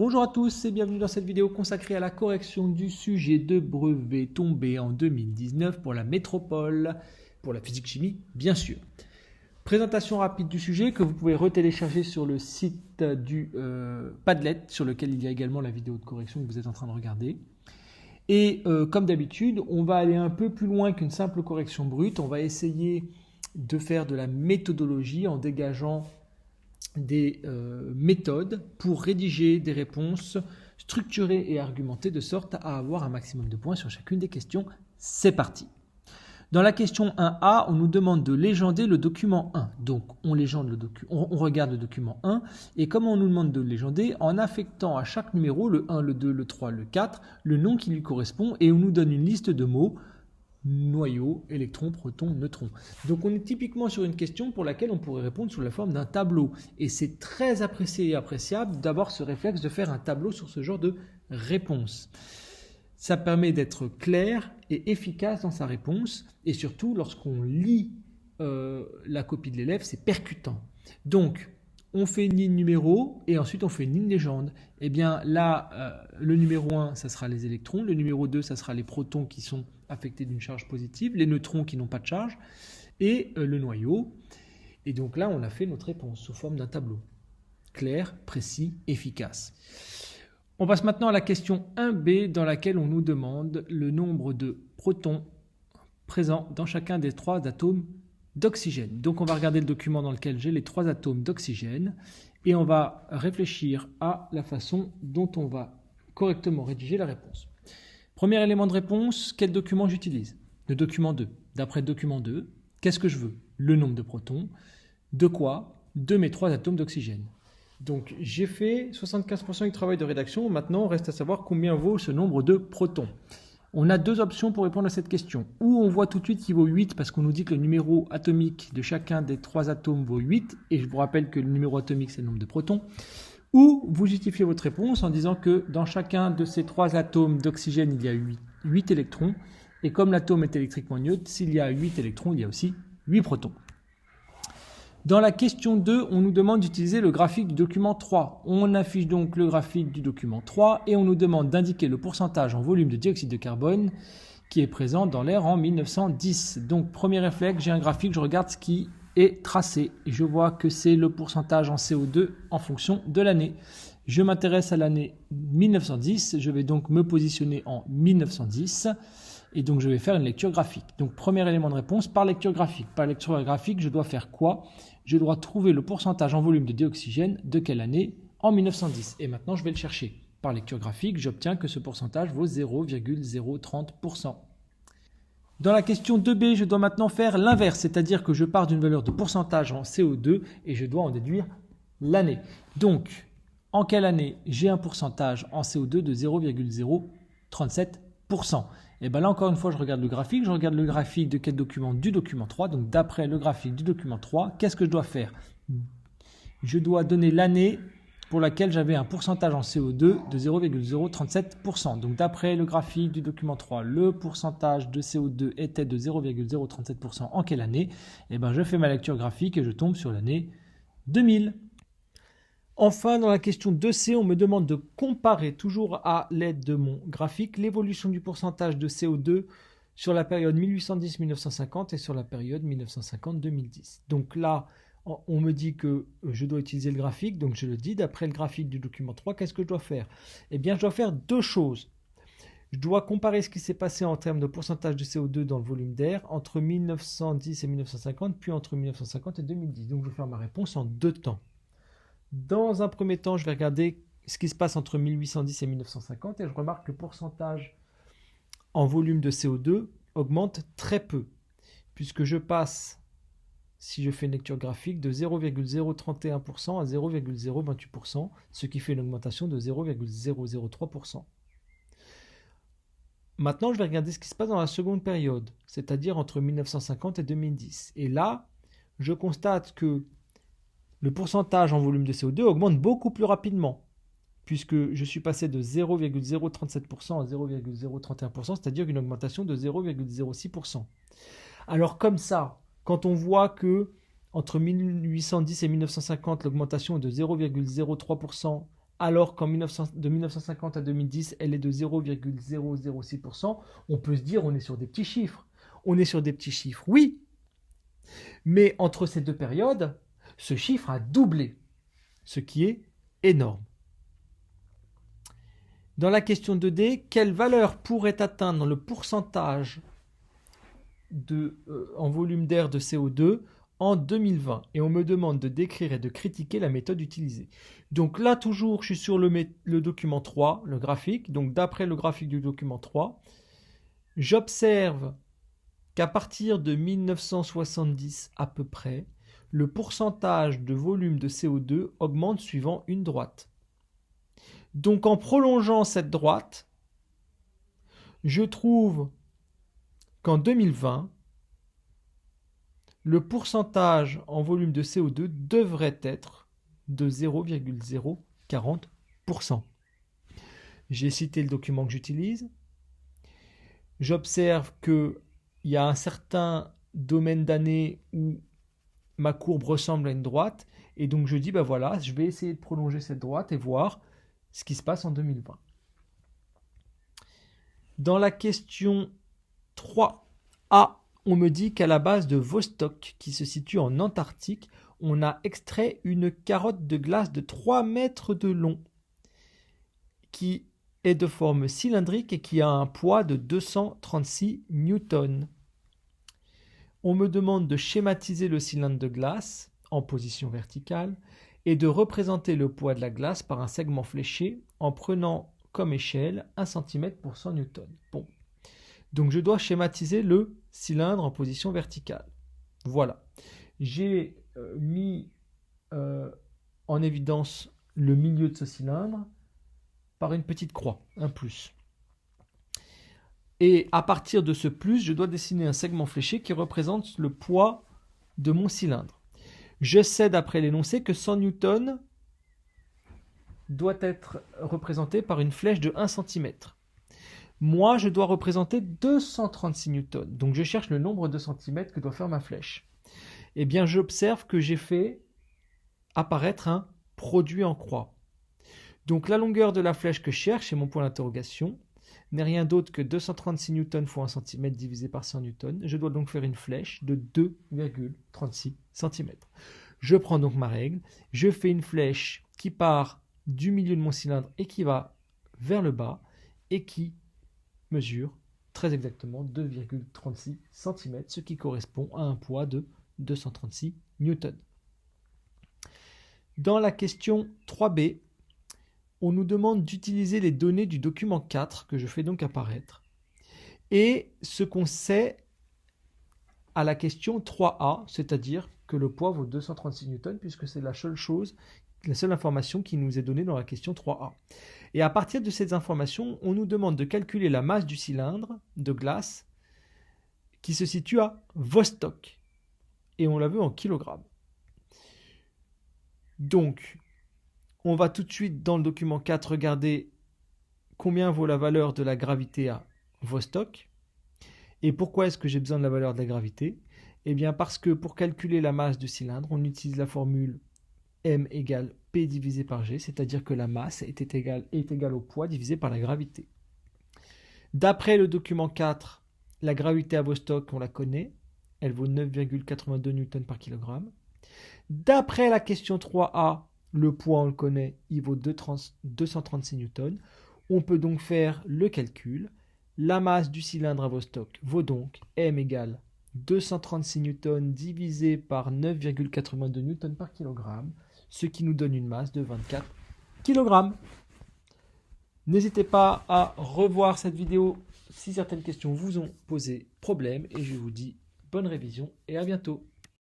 Bonjour à tous et bienvenue dans cette vidéo consacrée à la correction du sujet de brevet tombé en 2019 pour la métropole, pour la physique-chimie bien sûr. Présentation rapide du sujet que vous pouvez retélécharger sur le site du Padlet, sur lequel il y a également la vidéo de correction que vous êtes en train de regarder. Et comme d'habitude, on va aller un peu plus loin qu'une simple correction brute. On va essayer de faire de la méthodologie en dégageant des méthodes pour rédiger des réponses structurées et argumentées de sorte à avoir un maximum de points sur chacune des questions. C'est parti. Dans la question 1A, on nous demande de légender le document 1. Donc, on regarde le document 1 et comment on nous demande de le légender en affectant à chaque numéro, le 1, le 2, le 3, le 4, le nom qui lui correspond et on nous donne une liste de mots noyau, électron, proton, neutron. Donc on est typiquement sur une question pour laquelle on pourrait répondre sous la forme d'un tableau. Et c'est très apprécié et appréciable d'avoir ce réflexe de faire un tableau sur ce genre de réponse. Ça permet d'être clair et efficace dans sa réponse. Et surtout, lorsqu'on lit la copie de l'élève, c'est percutant. Donc, on fait une ligne numéro et ensuite on fait une ligne légende. Et bien là, le numéro 1, ça sera les électrons. Le numéro 2, ça sera les protons qui sont affectés d'une charge positive. Les neutrons qui n'ont pas de charge. Et le noyau. Et donc là, on a fait notre réponse sous forme d'un tableau. Clair, précis, efficace. On passe maintenant à la question 1B dans laquelle on nous demande le nombre de protons présents dans chacun des 3 atomes d'oxygène. Donc on va regarder le document dans lequel j'ai les 3 atomes d'oxygène et on va réfléchir à la façon dont on va correctement rédiger la réponse. Premier élément de réponse, quel document j'utilise? Le document 2. D'après le document 2, qu'est-ce que je veux? Le nombre de protons. De quoi? De mes 3 atomes d'oxygène. Donc j'ai fait 75% du travail de rédaction. Maintenant, on reste à savoir combien vaut ce nombre de protons. On a 2 options pour répondre à cette question. Ou on voit tout de suite qu'il vaut 8 parce qu'on nous dit que le numéro atomique de chacun des 3 atomes vaut 8. Et je vous rappelle que le numéro atomique, c'est le nombre de protons. Ou vous justifiez votre réponse en disant que dans chacun de ces 3 atomes d'oxygène, il y a 8 électrons. Et comme l'atome est électriquement neutre, s'il y a 8 électrons, il y a aussi 8 protons. Dans la question 2, on nous demande d'utiliser le graphique du document 3. On affiche donc le graphique du document 3 et on nous demande d'indiquer le pourcentage en volume de dioxyde de carbone qui est présent dans l'air en 1910. Donc premier réflexe, j'ai un graphique, je regarde ce qui est tracé et je vois que c'est le pourcentage en CO2 en fonction de l'année. Je m'intéresse à l'année 1910, je vais donc me positionner en 1910. Et donc, je vais faire une lecture graphique. Donc, premier élément de réponse, par lecture graphique. Par lecture graphique, je dois faire quoi? Je dois trouver le pourcentage en volume de dioxygène de quelle année? En 1910. Et maintenant, je vais le chercher. Par lecture graphique, j'obtiens que ce pourcentage vaut 0,030%. Dans la question 2B, je dois maintenant faire l'inverse, c'est-à-dire que je pars d'une valeur de pourcentage en CO2 et je dois en déduire l'année. Donc, en quelle année j'ai un pourcentage en CO2 de 0,037%? Et bien là, encore une fois, je regarde le graphique. Je regarde le graphique de quel document? Du document 3. Donc, d'après le graphique du document 3, qu'est-ce que je dois faire? Je dois donner l'année pour laquelle j'avais un pourcentage en CO2 de 0,037%. Donc, d'après le graphique du document 3, le pourcentage de CO2 était de 0,037%. En quelle année? Et bien, je fais ma lecture graphique et je tombe sur l'année 2000. Enfin, dans la question 2C, on me demande de comparer, toujours à l'aide de mon graphique, l'évolution du pourcentage de CO2 sur la période 1810-1950 et sur la période 1950-2010. Donc là, on me dit que je dois utiliser le graphique, donc je le dis, d'après le graphique du document 3, qu'est-ce que je dois faire? Eh bien, je dois faire 2 choses. Je dois comparer ce qui s'est passé en termes de pourcentage de CO2 dans le volume d'air entre 1910 et 1950, puis entre 1950 et 2010. Donc, je vais faire ma réponse en 2 temps. Dans un premier temps, je vais regarder ce qui se passe entre 1810 et 1950 et je remarque que le pourcentage en volume de CO2 augmente très peu, puisque je passe, si je fais une lecture graphique, de 0,031% à 0,028%, ce qui fait une augmentation de 0,003%. Maintenant, je vais regarder ce qui se passe dans la seconde période, c'est-à-dire entre 1950 et 2010. Et là, je constate que le pourcentage en volume de CO2 augmente beaucoup plus rapidement, puisque je suis passé de 0,037% à 0,031%, c'est-à-dire une augmentation de 0,06%. Alors comme ça, quand on voit que entre 1810 et 1950, l'augmentation est de 0,03%, alors de 1950 à 2010, elle est de 0,006%, on peut se dire on est sur des petits chiffres. On est sur des petits chiffres, oui. Mais entre ces deux périodes, ce chiffre a doublé, ce qui est énorme. Dans la question 2D, quelle valeur pourrait atteindre le pourcentage en volume d'air de CO2 en 2020? Et on me demande de décrire et de critiquer la méthode utilisée. Donc là, toujours, je suis sur le document 3, le graphique. Donc d'après le graphique du document 3, j'observe qu'à partir de 1970 à peu près, le pourcentage de volume de CO2 augmente suivant une droite. Donc en prolongeant cette droite, je trouve qu'en 2020, le pourcentage en volume de CO2 devrait être de 0,040%. J'ai cité le document que j'utilise. J'observe qu'il y a un certain domaine d'années où ma courbe ressemble à une droite. Et donc je dis, ben voilà, je vais essayer de prolonger cette droite et voir ce qui se passe en 2020. Dans la question 3A, on me dit qu'à la base de Vostok, qui se situe en Antarctique, on a extrait une carotte de glace de 3 mètres de long, qui est de forme cylindrique et qui a un poids de 236 newtons. On me demande de schématiser le cylindre de glace en position verticale et de représenter le poids de la glace par un segment fléché en prenant comme échelle 1 cm pour 100 newtons. Bon. Donc je dois schématiser le cylindre en position verticale. Voilà. J'ai mis en évidence le milieu de ce cylindre par une petite croix, un plus. Et à partir de ce plus, je dois dessiner un segment fléché qui représente le poids de mon cylindre. Je sais d'après l'énoncé que 100 newtons doit être représenté par une flèche de 1 cm. Moi, je dois représenter 236 newtons. Donc je cherche le nombre de centimètres que doit faire ma flèche. Eh bien, j'observe que j'ai fait apparaître un produit en croix. Donc la longueur de la flèche que je cherche, et mon point d'interrogation, n'est rien d'autre que 236 newtons fois 1 cm divisé par 100 newtons. Je dois donc faire une flèche de 2,36 cm. Je prends donc ma règle, je fais une flèche qui part du milieu de mon cylindre et qui va vers le bas et qui mesure très exactement 2,36 cm, ce qui correspond à un poids de 236 newtons. Dans la question 3b, on nous demande d'utiliser les données du document 4 que je fais donc apparaître et ce qu'on sait à la question 3a, c'est-à-dire que le poids vaut 236 newtons puisque c'est la seule information qui nous est donnée dans la question 3a. Et à partir de ces informations, on nous demande de calculer la masse du cylindre de glace qui se situe à Vostok et on la veut en kilogrammes. Donc, on va tout de suite dans le document 4 regarder combien vaut la valeur de la gravité à Vostok. Et pourquoi est-ce que j'ai besoin de la valeur de la gravité? Eh bien parce que pour calculer la masse du cylindre, on utilise la formule M égale P divisé par G, c'est-à-dire que la masse est égale au poids divisé par la gravité. D'après le document 4, la gravité à Vostok, on la connaît, elle vaut 9,82 newtons par kilogramme. D'après la question 3a, le poids, on le connaît, il vaut 236 newtons. On peut donc faire le calcul. La masse du cylindre à Vostok vaut donc M égale 236 newtons divisé par 9,82 newtons par kilogramme, ce qui nous donne une masse de 24 kg. N'hésitez pas à revoir cette vidéo si certaines questions vous ont posé problème et je vous dis bonne révision et à bientôt.